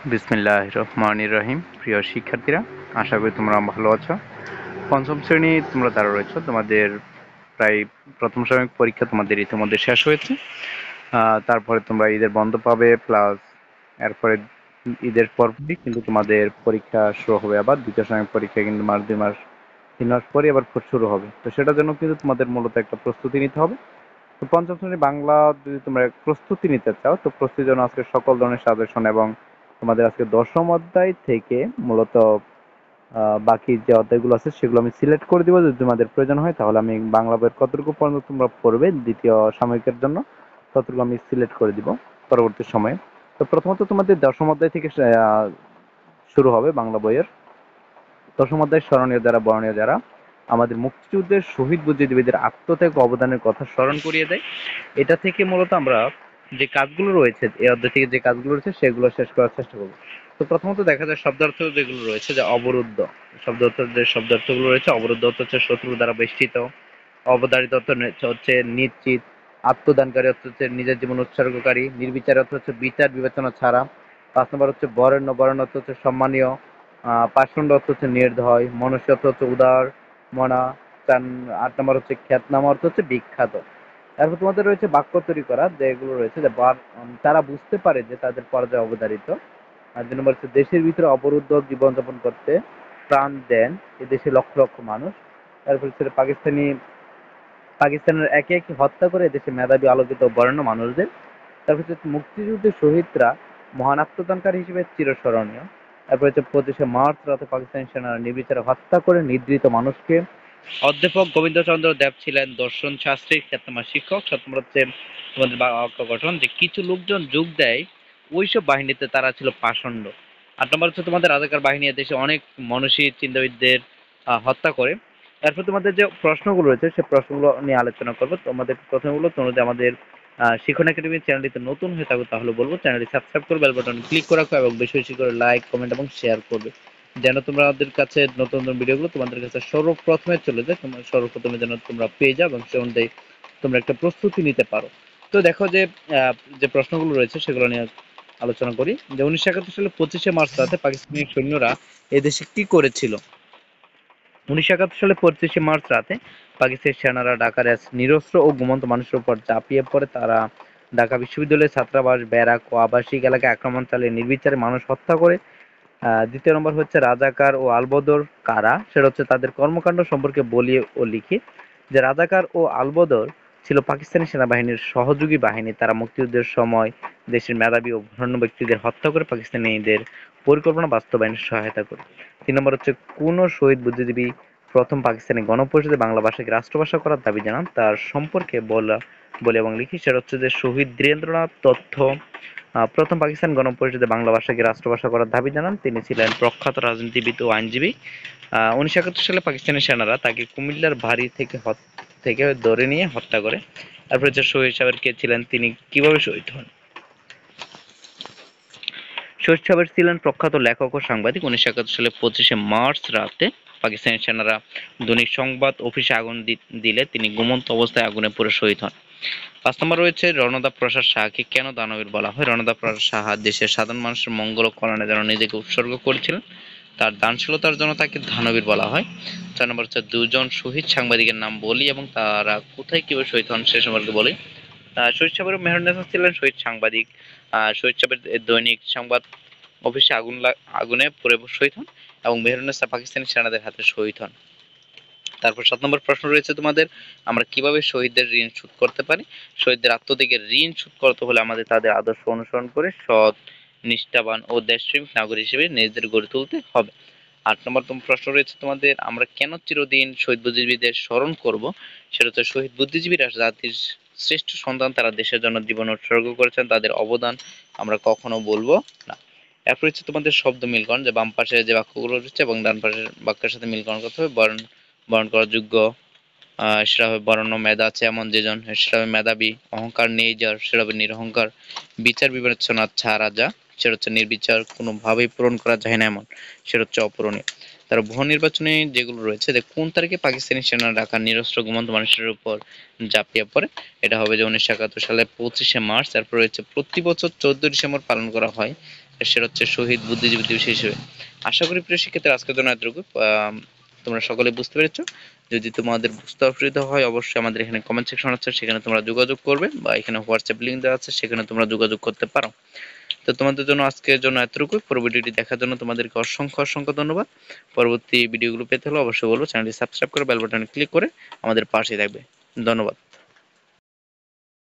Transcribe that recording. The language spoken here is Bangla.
বিসমিল্লাহির রহমানির রহিম। প্রিয় শিক্ষার্থীরা, আশা করি তোমরা ভালো আছো। পঞ্চম শ্রেণী তোমরা যারা রয়েছো, তোমাদের প্রায় প্রথম সাময়িক পরীক্ষা তোমাদের ইতিমধ্যে শেষ হয়েছে। তারপরে তোমরা ঈদের বন্ধ পাবে, প্লাস এরপরে ঈদের পরপরই কিন্তু তোমাদের পরীক্ষা শুরু হবে। আবার দ্বিতীয় সাময়িক পরীক্ষা কিন্তু মাস 2 মাস 3 মাস পরে আবার শুরু হবে। তো সেটার জন্য কিন্তু তোমাদের মূলত একটা প্রস্তুতি নিতে হবে। তো পঞ্চম শ্রেণী বাংলা যদি তোমরা প্রস্তুতি নিতে চাও, তো প্রস্তুতির জন্য আজকে সকল ধরনের সাজেশন এবং তোমাদের আজকে দশম অধ্যায় থেকে মূলত বাকি যে অধ্যায়গুলো আছে সেগুলো আমি সিলেক্ট করে দিব। যদি তোমাদের প্রয়োজন হয় তাহলে আমি বাংলা বইয়ের কতটুকু পর্যন্ত তোমরা পড়বে দ্বিতীয় সাময়িকের জন্য ততটুকু আমি সিলেক্ট করে দিব পরবর্তী সময়ে। তো প্রথমত তোমাদের দশম অধ্যায় থেকে শুরু হবে বাংলা বইয়ের। দশম অধ্যায় স্মরণীয় যারা, বরণীয় যারা, আমাদের মুক্তিযুদ্ধের শহীদ বুদ্ধিজীবীদের আত্মত্যাগ অবদানের কথা স্মরণ করিয়ে দেয়। এটা থেকে মূলত আমরা যে কাজগুলো রয়েছে, এই অধ্যায় থেকে যে কাজগুলো রয়েছে সেগুলো শেষ করার চেষ্টা করব। তো প্রথমত দেখা যায় শব্দার্থ যেগুলো রয়েছে, যে অবরুদ্ধ শব্দার্থগুলো রয়েছে, অবরুদ্ধ অর্থ হচ্ছে শত্রু দ্বারা বেষ্টিত, অবধারিত অর্থ হচ্ছে নিশ্চিত, আত্মদানকারী অর্থ হচ্ছে নিজের জীবন উৎসর্গকারী, নির্বিচার অর্থ হচ্ছে বিচার বিবেচনা ছাড়া। 5 নম্বর হচ্ছে বরেণ্য, বরেণ্য অর্থ হচ্ছে সম্মানীয়। পাষণ্ড অর্থ হচ্ছে নির্দয়, মনুষ্য অর্থ হচ্ছে উদার মনা। 8 নম্বর হচ্ছে খ্যাতনামা অর্থ হচ্ছে বিখ্যাত। তারপর তোমাদের রয়েছে বাক্য তৈরি করা, যেগুলো রয়েছে যে তারা বুঝতে পারে যে তাদের পরাজয় অবধারিত। আর 2 নম্বর হচ্ছে দেশের ভিতরে অবরুদ্ধ জীবনযাপন করতে প্রাণ দেন এ দেশে লক্ষ লক্ষ মানুষ। তারপর হচ্ছে পাকিস্তানের একে একে হত্যা করে দেশে মেধাবী আলোকিত বরেণ্য মানুষদের। তারপর হচ্ছে মুক্তিযুদ্ধের শহীদরা মহান আত্মদানকারী হিসেবে চিরস্মরণীয়। তারপর হচ্ছে 25শে মার্চ রাতে পাকিস্তানি সেনারা নির্বিচারে হত্যা করে নির্যাতিত মানুষকে। অধ্যাপক গোবিন্দচন্দ্র দেব ছিলেন দর্শন শাস্ত্রীর খ্যাতনামা শিক্ষক। 7 নম্বর হচ্ছে তোমাদের বাক্য গঠন, যে কিছু লোকজন যোগ দেয় ওইসব বাহিনীতে, তারা ছিল পাষণ্ড। 8 নম্বর হচ্ছে তোমাদের রাজাকার বাহিনী দেশে অনেক মনীষী চিন্তাবিদদের হত্যা করে। তারপর তোমাদের যে প্রশ্নগুলো রয়েছে সে প্রশ্নগুলো নিয়ে আলোচনা করবো। তোমাদের প্রশ্নগুলো তোমরা যদি আমাদের শিখন একাডেমির চ্যানেলটিতে নতুন হয়ে থাকো তাহলে বলবো চ্যানেলটি সাবস্ক্রাইব করে বেল বাটন ক্লিক করে রাখো এবং বেশি বেশি করে লাইক, কমেন্ট এবং শেয়ার করবে, যেন তোমাদের কাছে নতুন নতুন ভিডিওগুলো তোমাদের কাছে সর্বপ্রথমে চলে যায়, তোমরা সর্বপ্রথমে যেন তোমরা পেয়ে যাও এবং সে অনুযায়ী তোমরা একটা প্রস্তুতি নিতে পারো। তো দেখো যে যে প্রশ্নগুলো রয়েছে সেগুলো নিয়ে আলোচনা করি। যে 1971 সালে 25শে মার্চ রাতে পাকিস্তানি সৈন্যরা এদেশে কি করেছিল? 1971 সালে 25শে মার্চ রাতে পাকিস্তানি সেনারা ঢাকার নিরস্ত্র ও ঘুমন্ত মানুষের উপর ঝাঁপিয়ে পড়ে। তারা ঢাকা বিশ্ববিদ্যালয়ের ছাত্রাবাস, ব্যারাক ও আবাসিক এলাকায় আক্রমণ চালিয়ে নির্বিচারে মানুষ হত্যা করে। 2 নম্বর হচ্ছে রাজাকার ও আলবদর কারা, সেটা হচ্ছে তাদের কর্মকাণ্ড সম্পর্কে বলি ও লিখি। যে রাজাকার ও আলবদর ছিল পাকিস্তানি সেনাবাহিনীর সহযোগী বাহিনী। তারা মুক্তিযুদ্ধের সময় দেশের মেধাবী ও বরেণ্য ব্যক্তিদের হত্যা করে পাকিস্তানিদের পরিকল্পনা বাস্তবায়নে সহায়তা করে। 3 নম্বর হচ্ছে কোন শহীদ বুদ্ধিজীবী প্রথম পাকিস্তানি গণপরিষদে বাংলা ভাষাকে রাষ্ট্রভাষা করার দাবি জানান, তার সম্পর্কে বলি এবং লিখি। সেটা হচ্ছে যে শহীদ ধীরেন্দ্রনাথ তথ্য প্রথম পাকিস্তান গণপরিষদে বাংলা ভাষাকে রাষ্ট্রভাষা করার দাবি জানান। তিনি ছিলেন প্রখ্যাত রাজনীতিবিদ ও আইনজীবী। 1971 সালে পাকিস্তানি সেনারা তাকে কুমিল্লার বাড়ি থেকে ধরে নিয়ে হত্যা করে। তারপর হচ্ছে শহীদ সাহেবের কে ছিলেন, তিনি কিভাবে শহীদ হন? শহীদ সাহেব ছিলেন প্রখ্যাত লেখক ও সাংবাদিক। 1971 সালে 25শে মার্চ রাতে পাকিস্তানি সেনারা দৈনিক সংবাদ অফিসে আগুন দিলে তিনি ঘুমন্ত অবস্থায় আগুনে পুড়ে শহীদ হন। 5 নম্বর রয়েছে রণদাব প্রসাদ সাহাকে কেন দানবীর বলা হয়? রণদাব প্রসাদ সাহা দেশের সাধারণ মানুষের মঙ্গল ও কল্যাণের জন্য নিজেকে উৎসর্গ করেছিলেন। তার দানশীলতার জন্য তাকে দানবীর বলা হয়। 4 নম্বর হচ্ছে দুজন শহীদ সাংবাদিকের নাম বলি এবং তারা কোথায় কিভাবে শহীদ হন সে সম্পর্কে বলি। শহীদ সাহেবের মেহেরুন্নেছা ছিলেন শহীদ সাংবাদিক। শহীদ সাহেবের দৈনিক সংবাদ অফিসে আগুনে পুড়ে শহীদ হন এবং মেহেরুন্নেছা পাকিস্তানি সেনাদের হাতে শহীদ হন। তারপর 7 নম্বর প্রশ্ন রয়েছে তোমাদের, আমরা কিভাবে শহীদদের ঋণ শোধ করতে পারি? শহীদদের আত্মত্যাগের ঋণ শোধ করতে হলে আমাদের তাদের আদর্শ অনুসরণ করে সৎ, নিষ্ঠাবান ও দেশপ্রেমিক নাগরিক হিসেবে নিজেদের গড়ে তুলতে হবে। 8 নম্বর প্রশ্ন রয়েছে তোমাদের, আমরা কেন চিরদিন শহীদ বুদ্ধিজীবীদের স্মরণ করব? সেটা হচ্ছে শহীদ বুদ্ধিজীবীরা জাতির শ্রেষ্ঠ সন্তান, তারা দেশের জন্য জীবন উৎসর্গ করেছেন, তাদের অবদান আমরা কখনো বলবো না। এরপর হচ্ছে তোমাদের শব্দ মিলকরণ, যে বাম পাশে যে বাক্যগুলো রয়েছে এবং ডান পাশের বাক্যের সাথে মিলকরণ করতে হবে। বরণ করার যোগ্য, সেটা হবে বরেণ্য, মেধা আছে এমন যেজন, সেটা হবে মেধাবী। অহংকার নেই যার, সেটা হবে নিরহংকার। বিচার বিবেচনা ছাড়া যা, সেটা হচ্ছে নির্বিচার, কোনোভাবেই পূরণ করা যায় না এমন, সেটা হচ্ছে অপূরণীয়। তার বহু নির্বাচনে যেগুলো রয়েছে, যে কোন তারিখে পাকিস্তানি সেনারা ঢাকা নিরস্ত্র ঘুমন্ত মানুষের উপর ঝাঁপিয়ে পড়ে? এটা হবে যে 1971 সালে 25শে মার্চ। তারপর রয়েছে প্রতি বছর 14 ডিসেম্বর পালন করা হয় দেশের হচ্ছে শহীদ বুদ্ধিজীবী দিবস হিসেবে। আশা করি প্রিয় শিক্ষার্থীরা আজকের জন্য এতটুকু। তোমরা সকলে বুঝতে পেরেছো। যদি তোমাদের বুঝতে অসুবিধা হয় অবশ্যই আমাদের এখানে কমেন্ট সেকশন আছে, সেখানে তোমরা যোগাযোগ করবে, বা এখানে হোয়াটসঅ্যাপ লিঙ্ক দেওয়া আছে, সেখানে তোমরা যোগাযোগ করতে পারো। তো তোমাদের জন্য আজকের জন্য এতটুকু। পুরো ভিডিওটি দেখার জন্য তোমাদেরকে অসংখ্য অসংখ্য ধন্যবাদ। পরবর্তী ভিডিওগুলো পেতে হলে অবশ্যই বলবো চ্যানেলটি সাবস্ক্রাইব করে বেল বাটনে ক্লিক করে আমাদের পাশে থাকবে। ধন্যবাদ।